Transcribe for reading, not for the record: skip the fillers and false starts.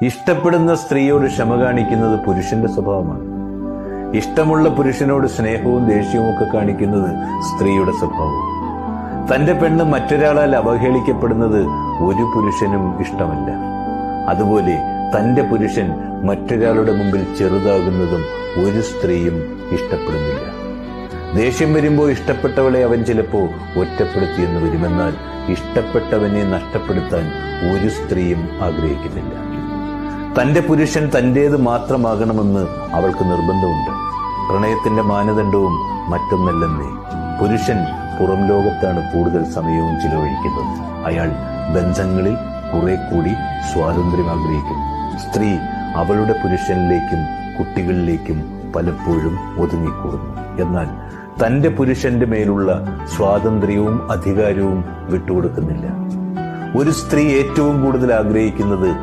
ഇഷ്ടപ്പെടുന്ന സ്ത്രീയോട് ക്ഷമ കാണിക്കുന്നത് പുരുഷന്റെ സ്വഭാവമാണ്. ഇഷ്ടമുള്ള പുരുഷനോട് സ്നേഹവും ദേഷ്യവും ഒക്കെ കാണിക്കുന്നത് സ്ത്രീയുടെ സ്വഭാവം. തന്റെ പെണ്ണ് മറ്റൊരാളാൽ അവഹേളിക്കപ്പെടുന്നത് ഒരു പുരുഷനും ഇഷ്ടമല്ല. അതുപോലെ തന്റെ പുരുഷൻ മറ്റൊരാളുടെ മുമ്പിൽ ചെറുതാകുന്നതും ഒരു സ്ത്രീയും ഇഷ്ടപ്പെടുന്നില്ല. ദേഷ്യം വരുമ്പോൾ ഇഷ്ടപ്പെട്ടവളെ അവൻ ചിലപ്പോൾ ഒറ്റപ്പെടുത്തിയെന്ന് വരുമെന്നാൽ ഇഷ്ടപ്പെട്ടവനെ നഷ്ടപ്പെടുത്താൻ ഒരു സ്ത്രീയും ആഗ്രഹിക്കുന്നില്ല. തന്റെ പുരുഷൻ തന്റേത് മാത്രമാകണമെന്ന് അവൾക്ക് നിർബന്ധമുണ്ട്. പ്രണയത്തിന്റെ മാനദണ്ഡവും മറ്റൊന്നല്ലെന്നേ. പുരുഷൻ പുറം ലോകത്താണ് കൂടുതൽ സമയവും ചിലവഴിക്കുന്നത്. അയാൾ ബന്ധങ്ങളിൽ കുറെ കൂടി സ്വാതന്ത്ര്യം ആഗ്രഹിക്കുന്നു. സ്ത്രീ അവളുടെ പുരുഷനിലേക്കും കുട്ടികളിലേക്കും പലപ്പോഴും ഒതുങ്ങിക്കൂടുന്നു. എന്നാൽ തന്റെ പുരുഷന്റെ മേലുള്ള സ്വാതന്ത്ര്യവും അധികാരവും വിട്ടുകൊടുക്കുന്നില്ല. ഒരു സ്ത്രീ ഏറ്റവും കൂടുതൽ ആഗ്രഹിക്കുന്നത്